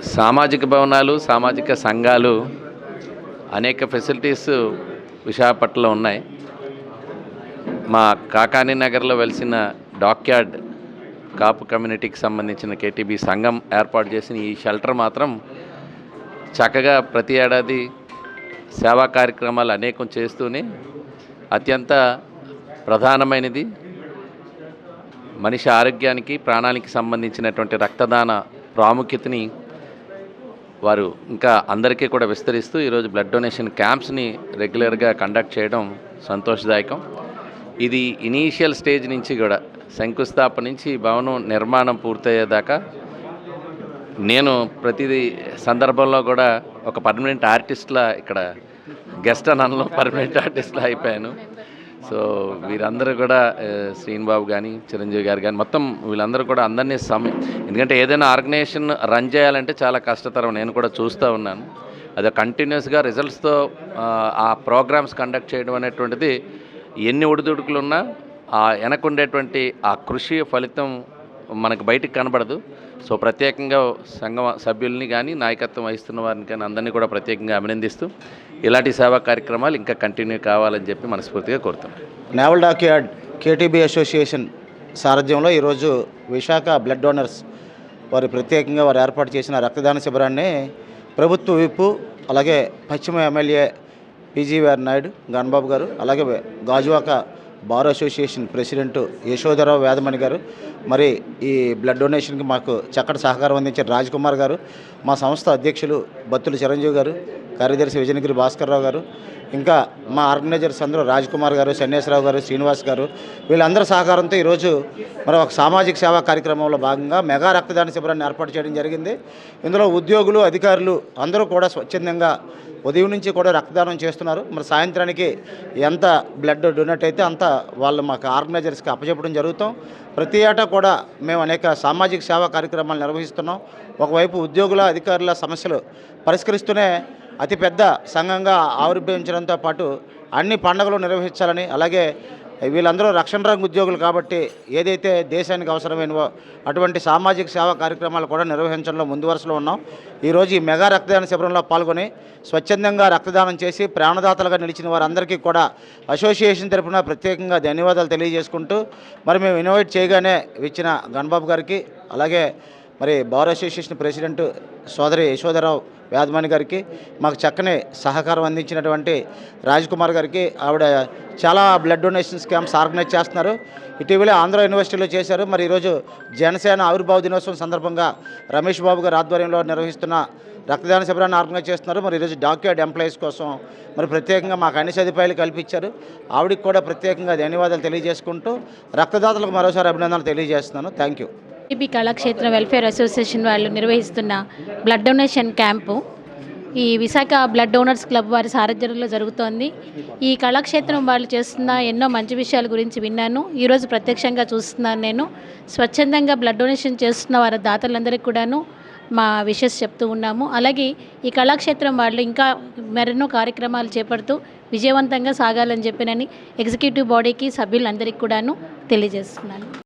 సామాజిక భవనాలు, సామాజిక సంఘాలు అనేక ఫెసిలిటీస్ విశాఖపట్నంలో ఉన్నాయి. మా కాకాని నగర్లో వెలిసిన డాక్యార్డ్ కాపు కమ్యూనిటీకి సంబంధించిన కేటీబీ సంఘం ఏర్పాటు చేసిన ఈ షెల్టర్ మాత్రం చక్కగా ప్రతి ఏడాది సేవా కార్యక్రమాలు అనేకం చేస్తూనే అత్యంత ప్రధానమైనది మనిషి ఆరోగ్యానికి, ప్రాణానికి సంబంధించినటువంటి రక్తదాన ప్రాముఖ్యతని వారు ఇంకా అందరికీ కూడా విస్తరిస్తూ ఈరోజు బ్లడ్ డొనేషన్ క్యాంప్స్ని రెగ్యులర్గా కండక్ట్ చేయడం సంతోషదాయకం. ఇది ఇనీషియల్ స్టేజ్ నుంచి కూడా శంకుస్థాపన నుంచి భవనం నిర్మాణం పూర్తయ్యేదాకా నేను ప్రతి సందర్భంలో కూడా ఒక పర్మనెంట్ ఆర్టిస్ట్లా ఇక్కడ గెస్ట్ అనలో పర్మనెంట్ ఆర్టిస్ట్లా అయిపోయాను. సో వీరందరూ కూడా శ్రీనిబాబు కానీ, చిరంజీవి గారు కానీ, మొత్తం వీళ్ళందరూ కూడా అందరినీ ఎందుకంటే ఏదైనా ఆర్గనైజేషన్ రన్ చేయాలంటే చాలా కష్టతరం. నేను కూడా చూస్తూ ఉన్నాను. అది కంటిన్యూస్గా రిజల్ట్స్తో ఆ ప్రోగ్రామ్స్ కండక్ట్ చేయడం అనేటువంటిది ఎన్ని ఒడిదుడుకులున్నా వెనకుండేటువంటి ఆ కృషి ఫలితం మనకు బయటికి కనబడదు. సో ప్రత్యేకంగా సంఘం సభ్యుల్ని కానీ, నాయకత్వం వహిస్తున్న వారిని కానీ అందరినీ కూడా ప్రత్యేకంగా అభినందిస్తూ ఇలాంటి సేవా కార్యక్రమాలు ఇంకా కంటిన్యూ కావాలని చెప్పి మనస్ఫూర్తిగా కోరుతున్నాను. నేవల్ డాక్యార్డ్ కేటీబీ అసోసియేషన్ సారథ్యంలో ఈరోజు విశాఖ బ్లడ్ డోనర్స్ వారు ప్రత్యేకంగా వారు ఏర్పాటు చేసిన రక్తదాన శిబిరాన్ని ప్రభుత్వ విప్పు, అలాగే పశ్చిమ ఎమ్మెల్యే పీజీవీఆర్ నాయుడు గణబాబు గారు, అలాగే గాజువాక బార్ అసోసియేషన్ ప్రెసిడెంట్ యశోధరావు వేదమణి గారు, మరి ఈ బ్లడ్ డొనేషన్కి మాకు చక్కటి సహకారం అందించిన రాజ్ కుమార్ గారు, మా సంస్థ అధ్యక్షులు బత్తుల చిరంజీవి గారు, కార్యదర్శి విజయనగిరి భాస్కర్రావు గారు, ఇంకా మా ఆర్గనైజర్స్ అందరూ రాజ్ కుమార్ గారు, సన్యాసరావు గారు, శ్రీనివాస్ గారు, వీళ్ళందరి సహకారంతో ఈరోజు మరి ఒక సామాజిక సేవా కార్యక్రమంలో భాగంగా మెగా రక్తదాన శిబిరాన్ని ఏర్పాటు చేయడం జరిగింది. ఇందులో ఉద్యోగులు, అధికారులు అందరూ కూడా స్వచ్ఛందంగా ఉదయం నుంచి కూడా రక్తదానం చేస్తున్నారు. మరి సాయంత్రానికి ఎంత బ్లడ్ డొనేట్ అయితే అంత వాళ్ళు మాకు ఆర్గనైజర్స్కి అప్పచెప్పడం జరుగుతాం. ప్రతి ఏటా కూడా మేము అనేక సామాజిక సేవా కార్యక్రమాలు నిర్వహిస్తున్నాం. ఒకవైపు ఉద్యోగుల, అధికారుల సమస్యలు పరిష్కరిస్తూనే అతిపెద్ద సంఘంగా ఆవిర్భవించడంతో పాటు అన్ని పండుగలు నిర్వహించాలని, అలాగే వీళ్ళందరూ రక్షణ రంగ ఉద్యోగులు కాబట్టి ఏదైతే దేశానికి అవసరమైనవో అటువంటి సామాజిక సేవా కార్యక్రమాలు కూడా నిర్వహించడంలో ముందు వరుసలో ఉన్నాం. ఈరోజు ఈ మెగా రక్తదాన శిబిరంలో పాల్గొని స్వచ్ఛందంగా రక్తదానం చేసి ప్రాణదాతలుగా నిలిచిన వారందరికీ కూడా అసోసియేషన్ తరఫున ప్రత్యేకంగా ధన్యవాదాలు తెలియజేసుకుంటూ, మరి మేము ఇన్వైట్ చేయగానే ఇచ్చిన గణబాబు గారికి, అలాగే మరి బార్ అసోసియేషన్ ప్రెసిడెంట్ సోదరి యశోధరావు వేదమణి గారికి, మాకు చక్కని సహకారం అందించినటువంటి రాజ్ కుమార్ గారికి, ఆవిడ చాలా బ్లడ్ డొనేషన్స్ క్యాంప్స్ ఆర్గనైజ్ చేస్తున్నారు. ఇటీవలే ఆంధ్ర యూనివర్సిటీలో చేశారు. మరి ఈరోజు జనసేన ఆవిర్భావ దినోత్సవం సందర్భంగా రమేష్ బాబు గారి ఆధ్వర్యంలో నిర్వహిస్తున్న రక్తదాన శిబిరాన్ని ఆర్గనైజ్ చేస్తున్నారు. మరి ఈరోజు డాక్యార్డ్ ఎంప్లాయీస్ కోసం మరి ప్రత్యేకంగా మాకు అన్ని సదుపాయాలు కల్పించారు. ఆవిడకి కూడా ప్రత్యేకంగా ధన్యవాదాలు తెలియజేసుకుంటూ రక్తదాతలకు మరోసారి అభినందనలు తెలియజేస్తున్నాను. Thank you. KTB Kalakshetra welfare association వాళ్ళు నిర్వహిస్తున్న బ్లడ్ డొనేషన్ క్యాంపు ఈ విశాఖ బ్లడ్ డోనర్స్ క్లబ్ వారి సారథ్యంలో జరుగుతోంది. ఈ కళాక్షేత్రం వాళ్ళు చేస్తున్న ఎన్నో మంచి విషయాల గురించి విన్నాను. ఈరోజు ప్రత్యక్షంగా చూస్తున్నాను. నేను స్వచ్ఛందంగా బ్లడ్ డొనేషన్ చేస్తున్న వారి దాతలందరికీ కూడాను మా విషెస్ చెప్తూ ఉన్నాము. అలాగే ఈ కళాక్షేత్రం వాళ్ళు ఇంకా మరెన్నో కార్యక్రమాలు చేపడుతూ విజయవంతంగా సాగాలని చెప్పినని ఎగ్జిక్యూటివ్ బాడీకి, సభ్యులందరికీ కూడాను తెలియజేస్తున్నాను.